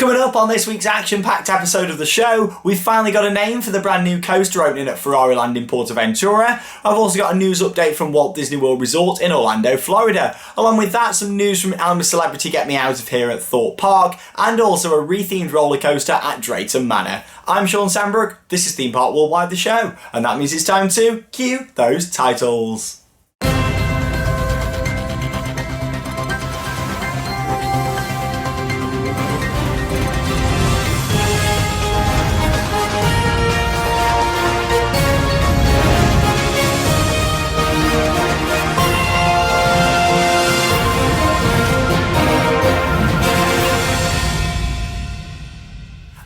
Coming up on this week's action-packed episode of the show, we've finally got a name for the brand new coaster opening at Ferrari Land in Portaventura. I've also got a news update from Walt Disney World Resort in Orlando, Florida. Along with that, some news from I'm a Celebrity Get Me Out of Here at Thorpe Park, and also a rethemed roller coaster at Drayton Manor. I'm Shawn Sanbrooke, this is Theme Park Worldwide the show, and that means it's time to cue those titles.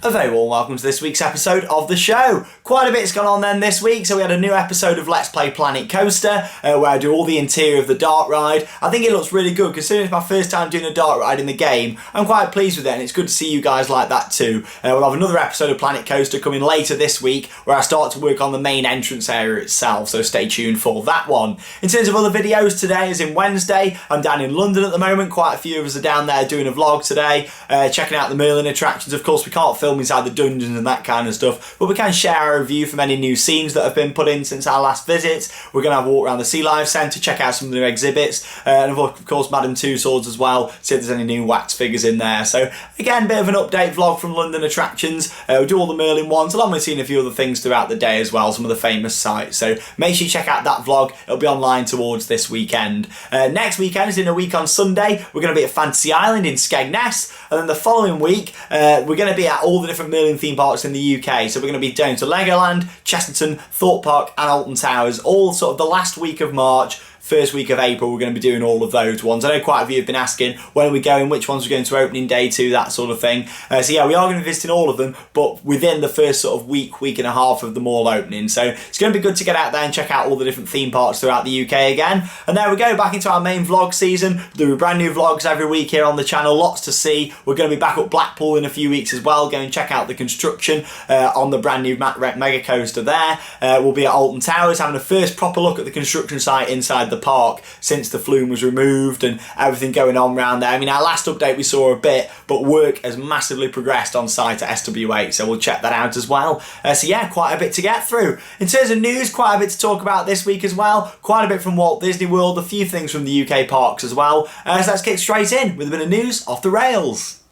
A very warm welcome to this week's episode of the show. Quite a bit's gone on then this week, so we had a new episode of Let's Play Planet Coaster, where I do all the interior of the dark ride. I think it looks really good, considering it's my first time doing a dark ride in the game. I'm quite pleased with it, and it's good to see you guys like that too. We'll have another episode of Planet Coaster coming later this week, where I start to work on the main entrance area itself, so stay tuned for that one. In terms of other videos, today is in Wednesday. I'm down in London at the moment. Quite a few of us are down there doing a vlog today, checking out the Merlin attractions. Of course, we can't film inside the dungeons and that kind of stuff, but we can share our review from any new scenes that have been put in since our last visit. We're going to have a walk around the Sea Life Centre, check out some of the new exhibits, and of course Madame Tussauds as well, see if there's any new wax figures in there. So again, a bit of an update vlog from London attractions. We'll do all the Merlin ones, along with seeing a few other things throughout the day as well, some of the famous sites. So make sure you check out that vlog, it'll be online towards this weekend. Next weekend is in a week on Sunday, we're going to be at Fantasy Island in Skegness, and then the following week we're going to be at all the different Merlin theme parks in the UK. So we're going to be down to Legoland, Chesterton, Thorpe Park and Alton Towers, all sort of the last week of March. First week of April, we're going to be doing all of those ones. I know quite a few have been asking when are we going, which ones we're going to opening day to, that sort of thing. So yeah, we are going to be visiting all of them, but within the first sort of week and a half of them all opening. So it's going to be good to get out there and check out all the different theme parks throughout the UK again. And there we go, back into our main vlog season. There are brand new vlogs every week here on the channel, lots to see. We're going to be back up Blackpool in a few weeks as well. Go and check out the construction on the brand new mega coaster there. We'll be at Alton Towers having a first proper look at the construction site inside the park since the flume was removed and everything going on around there. I mean, our last update we saw a bit, but work has massively progressed on site at SW8, so we'll check that out as well. So yeah, quite a bit to get through. In terms of news, quite a bit to talk about this week as well. Quite a bit from Walt Disney World, a few things from the UK parks as well. So let's get straight in with a bit of news off the rails.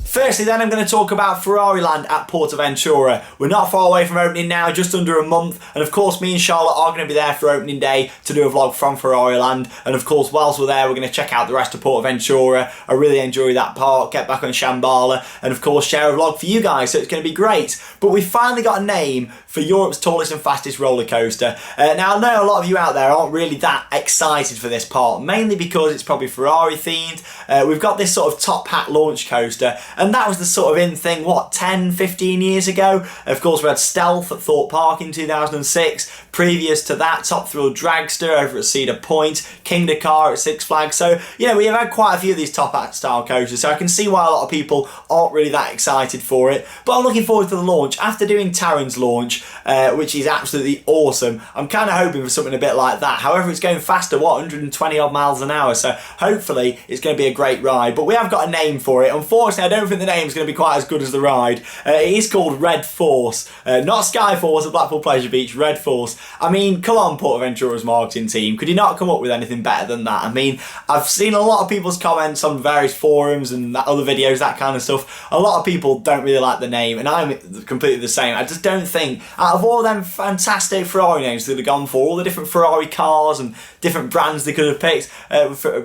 Firstly then, I'm going to talk about Ferrari Land at Portaventura. We're not far away from opening now, just under a month, and of course me and Charlotte are going to be there for opening day to do a vlog from Ferrari Land, and of course whilst we're there we're going to check out the rest of Portaventura. I really enjoy that park, get back on Shambhala, and of course share a vlog for you guys, so it's going to be great. But we've finally got a name for Europe's tallest and fastest roller coaster. Now I know a lot of you out there aren't really that excited for this park, mainly because it's probably Ferrari themed. We've got this sort of top hat launch coaster, and that was the sort of in thing, what, 10, 15 years ago? Of course, we had Stealth at Thorpe Park in 2006. Previous to that, Top Thrill Dragster over at Cedar Point, King Dakar at Six Flags. So, you know, we have had quite a few of these top hat style coasters, so I can see why a lot of people aren't really that excited for it. But I'm looking forward to the launch. After doing Taron's launch, which is absolutely awesome, I'm kind of hoping for something a bit like that. However, it's going faster, what, 120 odd miles an hour, so hopefully it's going to be a great ride. But we have got a name for it. Unfortunately, I don't think the name's going to be quite as good as the ride. It is called Red Force, not Sky Force at Blackpool Pleasure Beach, Red Force. I mean, come on, Portaventura's marketing team, could you not come up with anything better than that? I mean, I've seen a lot of people's comments on various forums and other videos, that kind of stuff. A lot of people don't really like the name, and I'm completely the same. I just don't think, out of all them fantastic Ferrari names that they've gone for, all the different Ferrari cars and different brands they could have picked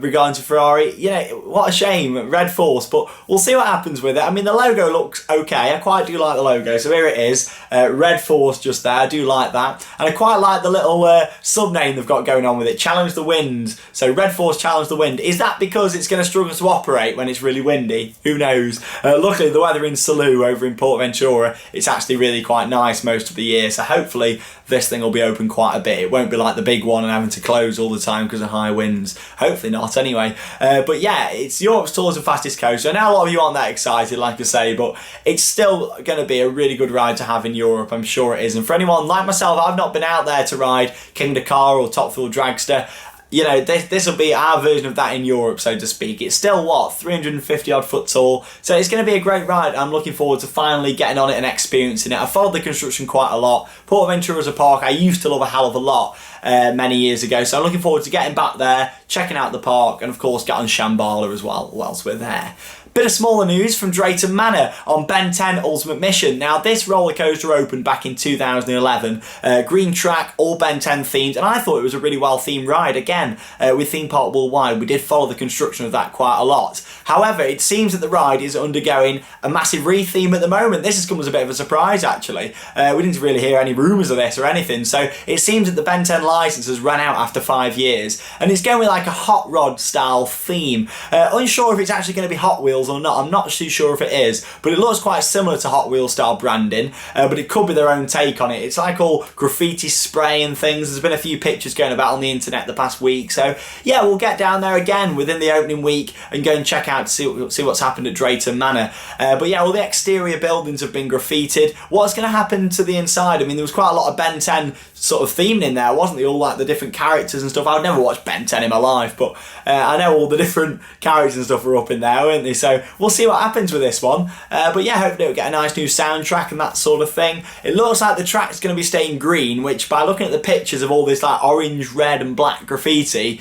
regarding to Ferrari, you know, what a shame, Red Force. But we'll see what happens with it. I mean, the logo looks okay. I quite do like the logo. So here it is, Red Force just there. I do like that. And I quite like the little sub-name they've got going on with it, Challenge the Wind. So Red Force Challenge the Wind. Is that because it's going to struggle to operate when it's really windy? Who knows? Luckily, the weather in Salou over in Portaventura, it's actually really quite nice most of the year. So hopefully this thing will be open quite a bit. It won't be like the big one and having to close all the time because of high winds. Hopefully not anyway. But yeah, it's Europe's tallest and fastest coaster. I know a lot of you aren't that excited, like I say, but it's still going to be a really good ride to have in Europe. I'm sure it is. And for anyone like myself, I've not been out there to ride King Dakar or Top Fuel Dragster. You know, this will be our version of that in Europe, so to speak. It's still, what, 350 odd foot tall. So it's going to be a great ride. I'm looking forward to finally getting on it and experiencing it. I followed the construction quite a lot. Portaventura as a park, I used to love a hell of a lot many years ago. So I'm looking forward to getting back there, checking out the park, and of course get on Shambhala as well whilst we're there. Bit of smaller news from Drayton Manor on Ben 10 Ultimate Mission. Now, this roller coaster opened back in 2011. Green track, all Ben 10 themed, and I thought it was a really well themed ride. Again, with Theme Park Worldwide, we did follow the construction of that quite a lot. However, it seems that the ride is undergoing a massive re-theme at the moment. This has come as a bit of a surprise, actually. We didn't really hear any rumours of this or anything, so it seems that the Ben 10 licence has run out after 5 years, and it's going with like a hot rod style theme. Unsure if it's actually going to be Hot Wheels or not. I'm not too sure if it is, but it looks quite similar to Hot Wheels style branding, but it could be their own take on it. It's like all graffiti spray and things. There's been a few pictures going about on the internet the past week, so yeah, we'll get down there again within the opening week and go and check out to see what's happened at Drayton Manor. But yeah, all the exterior buildings have been graffitied. What's going to happen to the inside? I mean, there was quite a lot of Ben 10 sort of theming in there, wasn't there? All like the different characters and stuff. I've never watched Ben 10 in my life, but I know all the different characters and stuff are up in there, weren't they? So we'll see what happens with this one. But yeah, hopefully it'll get a nice new soundtrack and that sort of thing. It looks like the track's going to be staying green, which by looking at the pictures of all this like orange, red and black graffiti,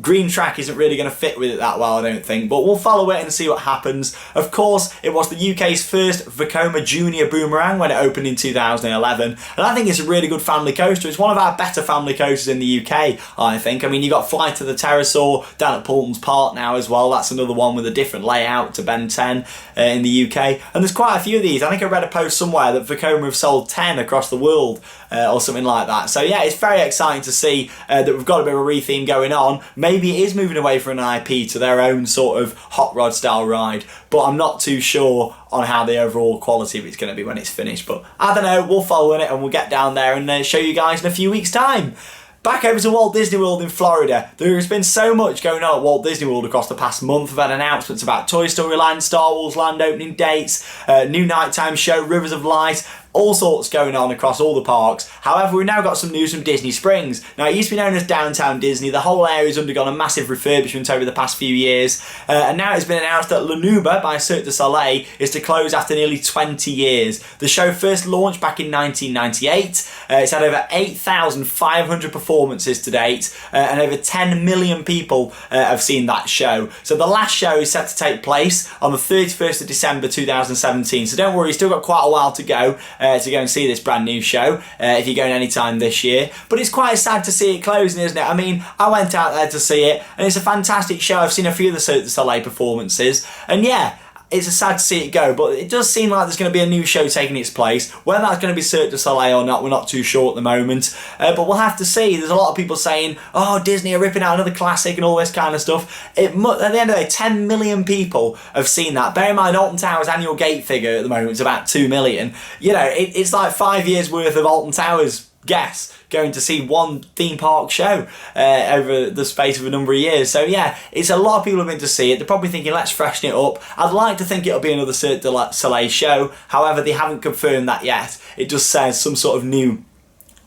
green track isn't really going to fit with it that well, I don't think, but we'll follow it and see what happens. Of course, it was the UK's first Vekoma Junior Boomerang when it opened in 2011, and I think it's a really good family coaster. It's one of our better family coasters in the UK, I think. I mean, you've got Flight of the Pterosaur down at Paulton's Park now as well. That's another one with a different layout to Ben 10 in the UK, and there's quite a few of these. I think I read a post somewhere that Vekoma have sold 10 across the world or something like that. So yeah, it's very exciting to see that we've got a bit of a re-theme going on. Maybe it is moving away from an IP to their own sort of hot rod style ride, but I'm not too sure on how the overall quality of it's going to be when it's finished. But I don't know, we'll follow it and we'll get down there and show you guys in a few weeks' time. Back over to Walt Disney World in Florida. There has been so much going on at Walt Disney World across the past month. We've had announcements about Toy Story Land, Star Wars Land opening dates, new nighttime show, Rivers of Light, all sorts going on across all the parks. However, we've now got some news from Disney Springs. Now, it used to be known as Downtown Disney. The whole area has undergone a massive refurbishment over the past few years, and now it's been announced that L'Anuba by Cirque du Soleil is to close after nearly 20 years. The show first launched back in 1998. It's had over 8,500 performances to date, and over 10 million people have seen that show. So the last show is set to take place on the 31st of December 2017. So don't worry, you've still got quite a while to go to go and see this brand new show if you're going anytime this year. But it's quite sad to see it closing, isn't it? I mean, I went out there to see it and it's a fantastic show. I've seen a few of the Cirque du Soleil performances, and yeah, it's sad to see it go, but it does seem like there's going to be a new show taking its place. Whether that's going to be Cirque du Soleil or not, we're not too sure at the moment, but we'll have to see. There's a lot of people saying, oh, Disney are ripping out another classic and all this kind of stuff. At the end of the day, 10 million people have seen that. Bear in mind, Alton Towers' annual gate figure at the moment is about 2 million. You know, it's like 5 years worth of Alton Towers guests going to see one theme park show over the space of a number of years. So yeah, it's a lot of people have been to see it. They're probably thinking, let's freshen it up. I'd like to think it'll be another Cirque du Soleil show. However, they haven't confirmed that yet. It just says some sort of new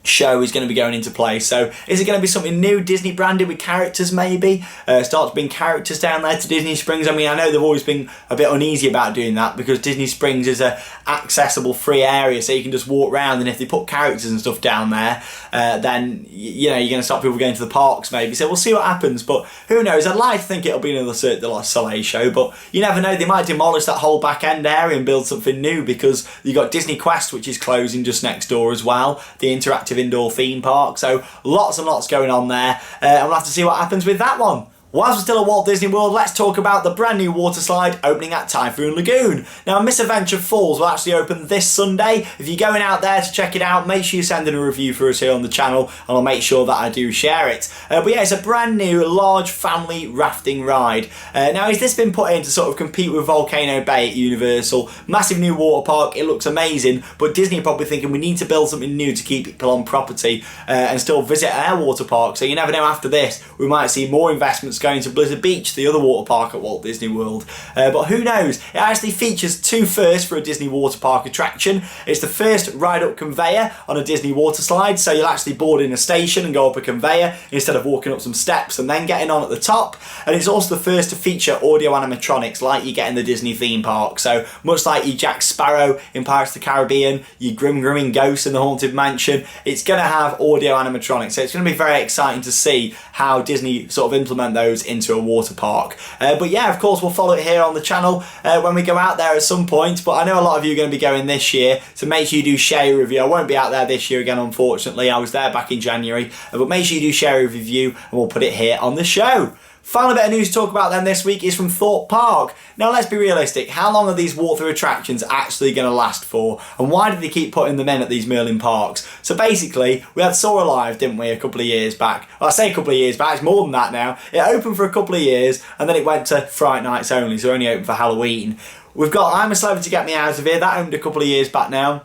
show is going to be going into play. So is it going to be something new, Disney branded with characters maybe? Start to bring characters down there to Disney Springs. I mean, I know they've always been a bit uneasy about doing that because Disney Springs is a accessible free area, so you can just walk around, and if they put characters and stuff down there, then you know, you're going to stop people going to the parks maybe. So we'll see what happens, but who knows? I'd like to think it'll be another Cirque du Soleil show, but you never know. They might demolish that whole back end area and build something new, because you got Disney Quest, which is closing just next door as well, the interactive indoor theme park. So lots and lots going on there, and we'll have to see what happens with that one. Whilst we're still at Walt Disney World, let's talk about the brand new water slide opening at Typhoon Lagoon. Now, Misadventure Falls will actually open this Sunday. If you're going out there to check it out, make sure you send in a review for us here on the channel and I'll make sure that I do share it. But yeah, it's a brand new large family rafting ride. Now, has this been put in to sort of compete with Volcano Bay at Universal? Massive new water park, it looks amazing, but Disney are probably thinking we need to build something new to keep people on property and still visit our water park. So you never know, after this, we might see more investments going to Blizzard Beach, the other water park at Walt Disney World. But who knows? It actually features two firsts for a Disney water park attraction. It's the first ride-up conveyor on a Disney water slide, so you'll actually board in a station and go up a conveyor instead of walking up some steps and then getting on at the top. And it's also the first to feature audio animatronics like you get in the Disney theme park. So much like your Jack Sparrow in Pirates of the Caribbean, your Grim Grimming Ghost in the Haunted Mansion, it's going to have audio animatronics. So it's going to be very exciting to see how Disney sort of implement those into a water park. But yeah, of course, we'll follow it here on the channel when we go out there at some point. But I know a lot of you are going to be going this year, so make sure you do share a review. I won't be out there this year again, unfortunately. I was there back in January. But make sure you do share a review and we'll put it here on the show. Final bit of news to talk about then this week is from Thorpe Park. Now let's be realistic, how long are these walk-through attractions actually going to last for? And why do they keep putting them in at these Merlin parks? So basically, we had Soar Alive, didn't we, a couple of years back? Well, I say a couple of years back, it's more than that now. It opened for a couple of years and then it went to Fright Nights only, so only open for Halloween. We've got I'm a Celebrity Get Me Out of Here, that opened a couple of years back now.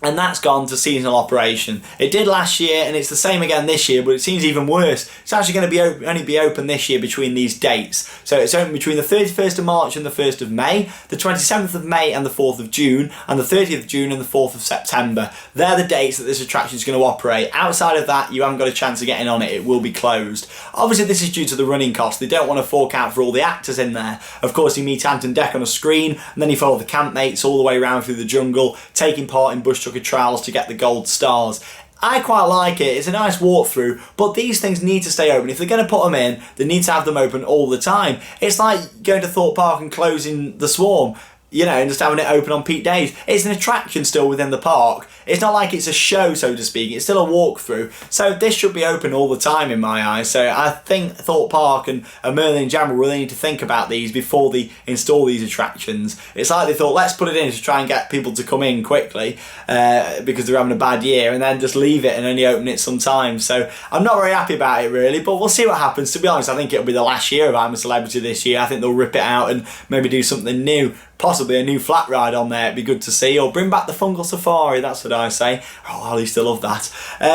And that's gone to seasonal operation. It did last year and it's the same again this year, but it seems even worse. It's actually going to only be open this year between these dates. So it's open between the 31st of March and the 1st of May, the 27th of May and the 4th of June, and the 30th of June and the 4th of September. They're the dates that this attraction is going to operate. Outside of that, you haven't got a chance of getting on it. It will be closed. Obviously, this is due to the running costs. They don't want to fork out for all the actors in there. Of course, you meet Ant and Dec on a screen, and then you follow the campmates all the way around through the jungle, taking part in bush tucker trials to get the gold stars. I quite like it, it's a nice walkthrough, but these things need to stay open. If they're going to put them in, they need to have them open all the time. It's like going to Thorpe Park and closing the Swarm, you know, and just having it open on peak days. It's an attraction still within the park. It's not like it's a show, so to speak. It's still a walkthrough. So this should be open all the time in my eyes. So I think Thorpe Park and Merlin in general really need to think about these before they install these attractions. It's like they thought, let's put it in to try and get people to come in quickly because they're having a bad year, and then just leave it and only open it sometimes. So I'm not very happy about it really, but we'll see what happens. To be honest, I think it'll be the last year of I'm a Celebrity this year. I think they'll rip it out and maybe do something new. Possibly a new flat ride on there, it'd be good to see, or bring back the Fungal Safari, that's what I say. Oh, I used to love that.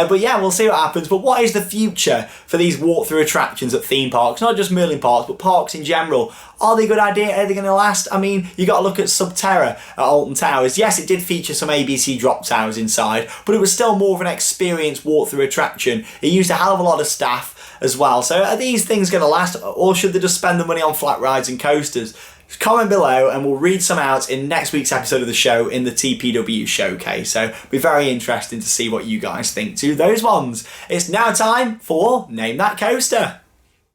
But yeah, we'll see what happens. But what is the future for these walk-through attractions at theme parks? Not just Merlin parks, but parks in general. Are they a good idea? Are they going to last? I mean, you got to look at Subterra at Alton Towers. Yes, it did feature some ABC drop towers inside, but it was still more of an experienced walk-through attraction. It used a hell of a lot of staff as well. So are these things going to last, or should they just spend the money on flat rides and coasters? Comment below and we'll read some out in next week's episode of the show in the TPW showcase. So it'll be very interesting to see what you guys think to those ones. It's now time for Name That Coaster.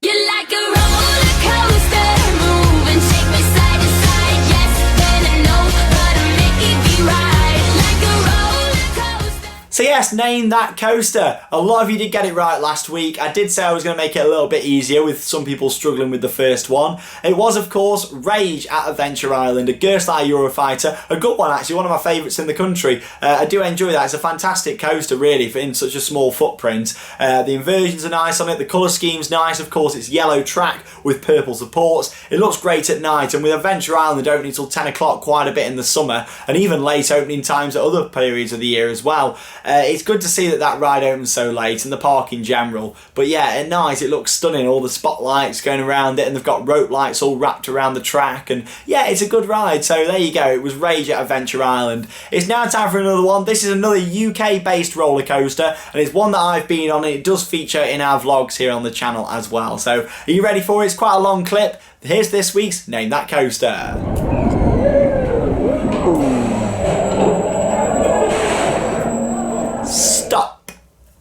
You're like a roller coaster, move and shake me side to side. Yes, then I know, but I make it right. Like a roller coaster. So yes, Name That Coaster. A lot of you did get it right last week. I did say I was going to make it a little bit easier with some people struggling with the first one. It was, of course, Rage at Adventure Island, a Gerstlauer Eurofighter. A good one, actually, one of my favourites in the country. I do enjoy that. It's a fantastic coaster, really, for in such a small footprint. The inversions are nice on it. The colour scheme's nice. Of course, it's yellow track with purple supports. It looks great at night, and with Adventure Island opening until 10 o'clock quite a bit in the summer, and even late opening times at other periods of the year as well. It's good to see that ride opens so late, and the park in general. But yeah, at night it looks stunning. All the spotlights going around it, and they've got rope lights all wrapped around the track. And yeah, it's a good ride. So there you go. It was Rage at Adventure Island. It's now time for another one. This is another UK-based roller coaster, and it's one that I've been on. And it does feature in our vlogs here on the channel as well. So are you ready for it? It's quite a long clip. Here's this week's Name That Coaster. Stop.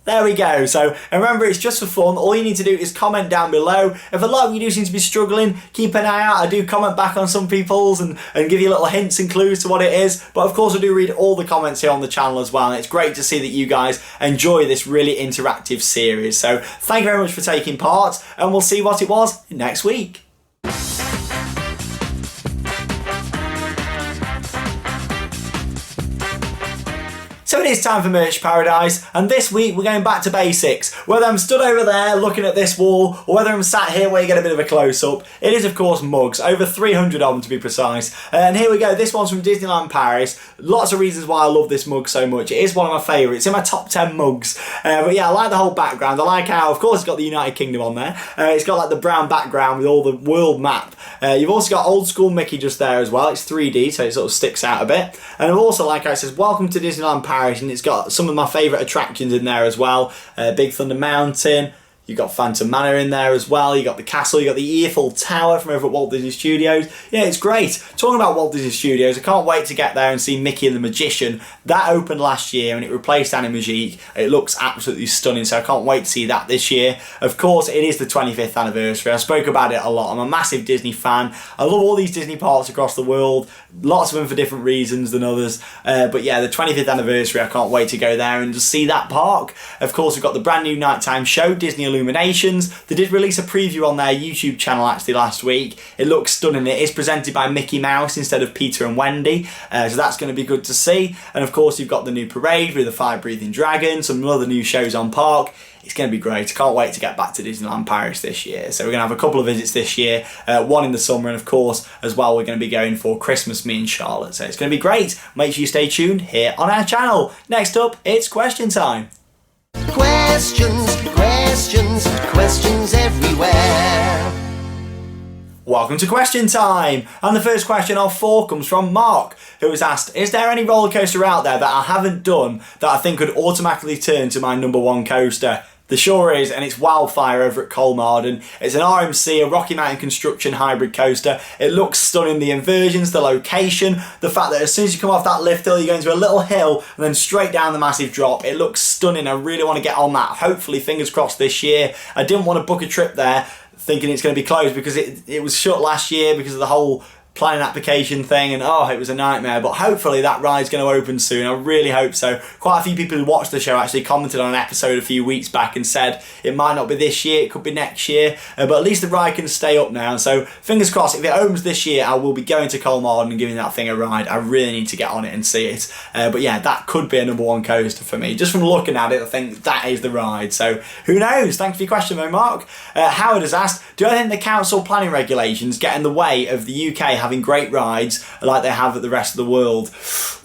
There There we go. So remember, it's just for fun. All you need to do is comment down below. If a lot of you do seem to be struggling, keep an eye out. I do comment back on some people's and give you little hints and clues to what it is. But of course, I do read all the comments here on the channel as well. And it's great to see that you guys enjoy this really interactive series. So thank you very much for taking part, and we'll see what it was next week. So it is time for Merch Paradise, and this week we're going back to basics. Whether I'm stood over there looking at this wall, or whether I'm sat here where you get a bit of a close-up, it is of course mugs, over 300 of them to be precise. And here we go, this one's from Disneyland Paris. Lots of reasons why I love this mug so much. It is one of my favourites, in my top 10 mugs. But yeah, I like the whole background. I like how, of course, it's got the United Kingdom on there. It's got like the brown background with all the world map. You've also got old school Mickey just there as well. It's 3D, so it sort of sticks out a bit. And I've also, like I said, welcome to Disneyland Paris. And it's got some of my favourite attractions in there as well. Big Thunder Mountain. You've got Phantom Manor in there as well. You got the castle. You got the Eiffel Tower from over at Walt Disney Studios. Yeah, it's great. Talking about Walt Disney Studios, I can't wait to get there and see Mickey and the Magician. That opened last year and it replaced Animagique. It looks absolutely stunning, so I can't wait to see that this year. Of course, it is the 25th anniversary. I spoke about it a lot. I'm a massive Disney fan. I love all these Disney parks across the world. Lots of them for different reasons than others. But yeah, the 25th anniversary, I can't wait to go there and just see that park. Of course, we've got the brand new nighttime show, Disney Illuminations. They did release a preview on their YouTube channel actually last week. It looks stunning. It is presented by Mickey Mouse instead of Peter and Wendy, so that's going to be good to see. And of course you've got the new parade with the fire breathing dragon, some other new shows on park. It's going to be great. I can't wait to get back to Disneyland Paris this year. So we're going to have a couple of visits this year, one in the summer, and of course as well we're going to be going for Christmas, me and Charlotte. So it's going to be great. Make sure you stay tuned here on our channel. Next up, it's question time. Questions everywhere. Welcome to question time, and the first question of 4 comes from Mark, who has asked, is there any roller coaster out there that I haven't done that I think could automatically turn to my number 1 coaster? There sure is, and it's Wildfire over at Colmarden. It's an RMC, a Rocky Mountain Construction hybrid coaster. It looks stunning, the inversions, the location, the fact that as soon as you come off that lift hill, you go into a little hill and then straight down the massive drop. It looks stunning. I really want to get on that. Hopefully, fingers crossed this year. I didn't want to book a trip there thinking it's going to be closed because it was shut last year because of the whole planning application thing, and it was a nightmare. But hopefully that ride's going to open soon. I really hope so. Quite a few people who watched the show actually commented on an episode a few weeks back and said it might not be this year, it could be next year, but at least the ride can stay up now. So fingers crossed, if it opens this year, I will be going to Colmarden and giving that thing a ride. I really need to get on it and see it. But yeah, that could be a number 1 coaster for me. Just from looking at it, I think that is the ride. So who knows? Thanks for your question though, Mark. Howard has asked, do I think the council planning regulations get in the way of the UK having great rides like they have at the rest of the world?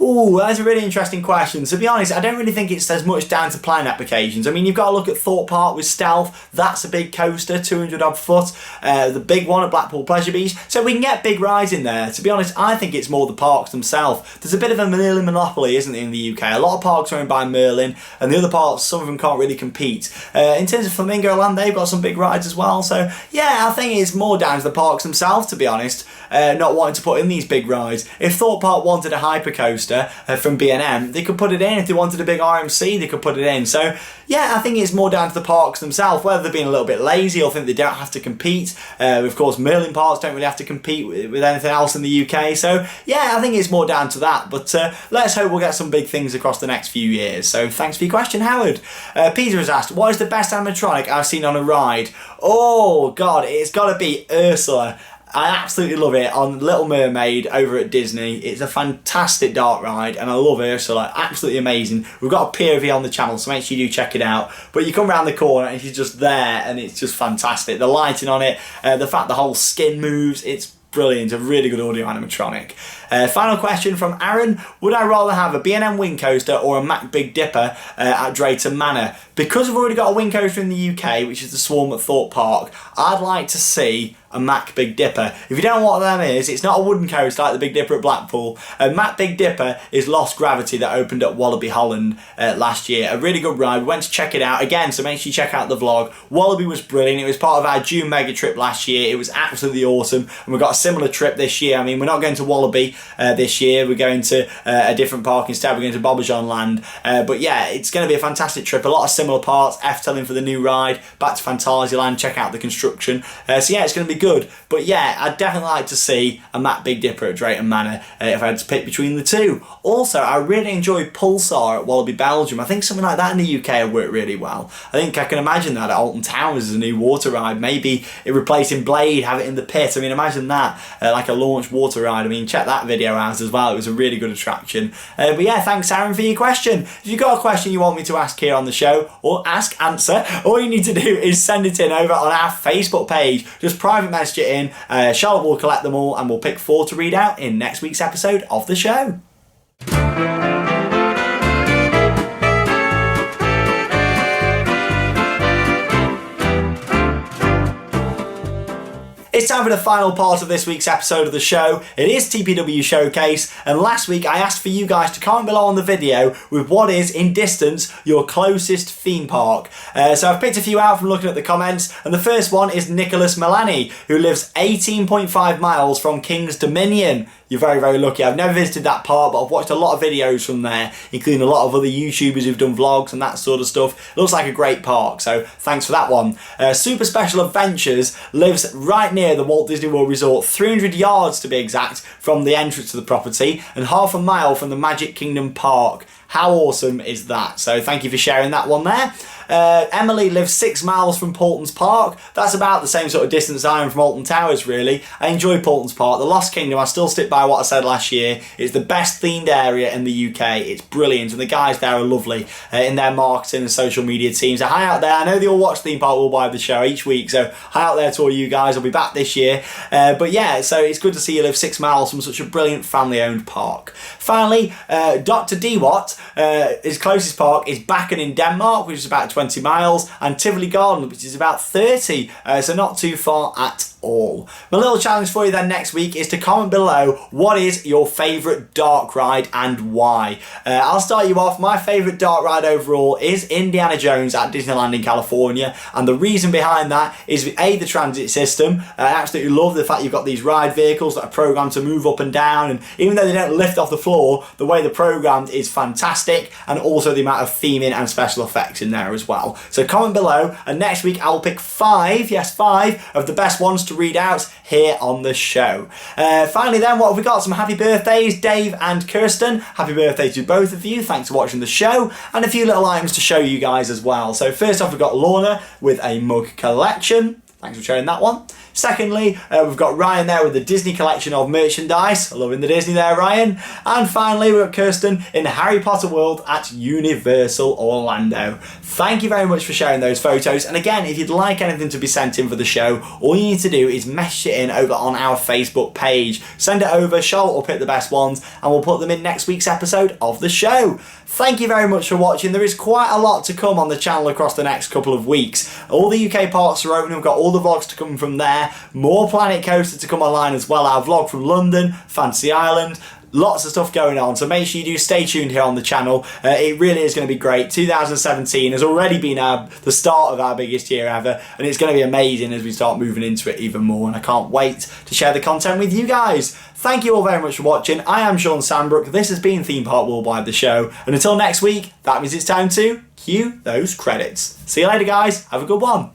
Ooh, that's a really interesting question. To be honest, I don't really think it's as much down to planning applications. I mean, you've got to look at Thorpe Park with Stealth. That's a big coaster, 200 odd foot. The big one at Blackpool Pleasure Beach. So we can get big rides in there. To be honest, I think it's more the parks themselves. There's a bit of a Merlin monopoly, isn't there, in the UK? A lot of parks are owned by Merlin, and the other parks, some of them can't really compete. In terms of Flamingo Land, they've got some big rides as well. So yeah, I think it's more down to the parks themselves, to be honest, not wanting to put in these big rides. If Thorpe Park wanted a hypercoaster from B&M, they could put it in. If they wanted a big RMC, they could put it in. So yeah, I think it's more down to the parks themselves, whether they're being a little bit lazy or think they don't have to compete. Of course, Merlin parks don't really have to compete with anything else in the UK. So yeah, I think it's more down to that. But let's hope we'll get some big things across the next few years. So thanks for your question, Howard. Peter has asked, what is the best animatronic I've seen on a ride? Oh God, it's got to be Ursula. I absolutely love it on Little Mermaid over at Disney. It's a fantastic dark ride and I love Ursula, absolutely amazing. We've got a POV on the channel, so make sure you do check it out. But you come around the corner and she's just there and it's just fantastic. The lighting on it, the fact the whole skin moves, it's brilliant, a really good audio animatronic. Final question from Aaron. Would I rather have a B&M Wing Coaster or a Mack Big Dipper at Drayton Manor? Because we've already got a Wing Coaster in the UK, which is the Swarm at Thorpe Park, I'd like to see a Mack Big Dipper. If you don't know what them is, it's not a wooden coaster like the Big Dipper at Blackpool. Mack Big Dipper is Lost Gravity that opened at Wallaby Holland last year. A really good ride. We went to check it out again, so make sure you check out the vlog. Wallaby was brilliant. It was part of our June mega trip last year. It was absolutely awesome, and we've got a similar trip this year. I mean, we're not going to Wallaby this year. We're going to a different park instead. We're going to Bobbejawn Land. But yeah, it's going to be a fantastic trip. A lot of similar parts. F-telling for the new ride. Back to Fantasyland. Check out the construction. So yeah, it's going to be good. But yeah, I'd definitely like to see a Mack Big Dipper at Drayton Manor if I had to pick between the two. Also, I really enjoyed Pulsar at Wallaby Belgium. I think something like that in the UK would work really well. I think I can imagine that at Alton Towers as a new water ride. Maybe it replacing Blade, have it in the pit. I mean, imagine that, like a launch water ride. I mean, check that video out as well. It was a really good attraction. But yeah, thanks Aaron for your question. If you've got a question you want me to ask here on the show, or answer, all you need to do is send it in over on our Facebook page. Just private message it in. Charlotte will collect them all and we'll pick 4 to read out in next week's episode of the show. It's time for the final part of this week's episode of the show. It is TPW Showcase, and last week I asked for you guys to comment below on the video with what is, in distance, your closest theme park. So I've picked a few out from looking at the comments, and the first one is Nicholas Milani, who lives 18.5 miles from King's Dominion. You're very, very lucky. I've never visited that park, but I've watched a lot of videos from there, including a lot of other YouTubers who've done vlogs and that sort of stuff. It looks like a great park, so thanks for that one. Super Special Adventures lives right near the Walt Disney World Resort, 300 yards to be exact from the entrance to the property, and half a mile from the Magic Kingdom Park. How awesome is that? So thank you for sharing that one there. Emily lives 6 miles from Paulton's Park. That's about the same sort of distance I am from Alton Towers, really. I enjoy Paulton's Park. The Lost Kingdom, I still stick by what I said last year. It's the best themed area in the UK. It's brilliant, and the guys there are lovely in their marketing and social media teams. So hi out there. I know they all watch Theme Park Worldwide the show each week, so hi out there to all you guys. I'll be back this year. But yeah, so it's good to see you live 6 miles from such a brilliant family-owned park. Finally, Dr. Dewat, his closest park is Bakken in Denmark, which is about 20 miles, and Tivoli Garden, which is about 30, so not too far at all. My little challenge for you then next week is to comment below what is your favourite dark ride and why. I'll start you off. My favourite dark ride overall is Indiana Jones at Disneyland in California, and the reason behind that is the transit system. I absolutely love the fact you've got these ride vehicles that are programmed to move up and down, and even though they don't lift off the floor, the way they're programmed is fantastic, and also the amount of theming and special effects in there as well. So comment below, and next week I will pick 5 of the best ones to read out here on the show. Finally then, what have we got? Some happy birthdays, Dave and Kirsten. Happy birthday to both of you. Thanks for watching the show, and a few little items to show you guys as well. So first off, we've got Lorna with a mug collection. Thanks for sharing that one. Secondly, we've got Ryan there with the Disney collection of merchandise. Loving the Disney there, Ryan. And finally, we've got Kirsten in the Harry Potter world at Universal Orlando. Thank you very much for sharing those photos. And again, if you'd like anything to be sent in for the show, all you need to do is message it in over on our Facebook page. Send it over, Charlotte will pick the best ones, and we'll put them in next week's episode of the show. Thank you very much for watching. There is quite a lot to come on the channel across the next couple of weeks. All the UK parks are open. We've got all the vlogs to come from there. More Planet Coaster to come online as well. Our vlog from London, Fantasy Island. Lots of stuff going on, so make sure you do stay tuned here on the channel. It really is going to be great. 2017 has already been the start of our biggest year ever, and it's going to be amazing as we start moving into it even more, and I can't wait to share the content with you guys. Thank you all very much for watching. I am Shawn Sanbrooke. This has been Theme Park Worldwide, the show, and until next week, that means it's time to cue those credits. See you later, guys. Have a good one.